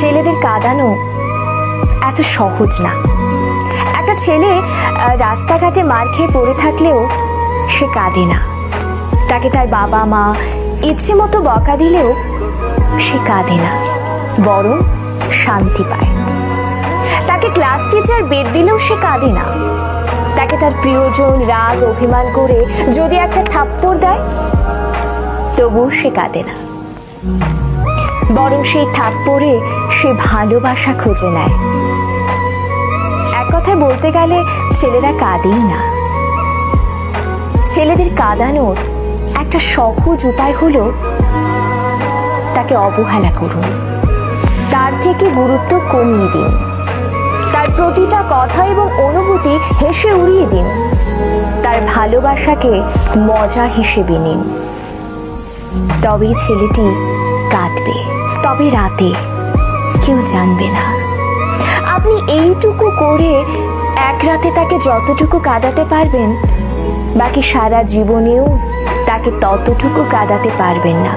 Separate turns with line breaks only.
ছেলেদের কাঁদানো এত সহজ না। একটা ছেলে রাস্তাঘাটে মার খেয়ে পড়ে থাকলেও সে কাঁদে না। তাকে তার বাবা মা ইচ্ছে মতো বকা দিলেও সে কাঁদে না, বরং শান্তি পায়। তাকে ক্লাস টিচার বেদ দিলেও সে কাঁদে না। তাকে তার প্রিয়জন রাগ অভিমান করে যদি একটা থাপ্পড় দেয় তবুও সে কাঁদে না, বরং সেই থাপ্পড়ে সে ভালোবাসা খুঁজে নেয়। এক কথায় বলতে গেলে ছেলেরা কাঁদেই না। ছেলেদের কাঁদানোর একটা সহজ উপায় হলো তাকে অবহেলা করুন, তার থেকে গুরুত্ব কমিয়ে দিন, তার প্রতিটা কথা এবং অনুভূতি হেসে উড়িয়ে দিন, তার ভালোবাসাকে মজা হিসেবে নিন। তবেই ছেলেটি কাঁদবে, তবে রাতে কেউ জানবে না। আপনি এইটুকু করে এক রাতে তাকে যতটুকু কাঁদাতে পারবেন, বাকি সারা জীবনেও তাকে ততটুকু কাঁদাতে পারবেন না।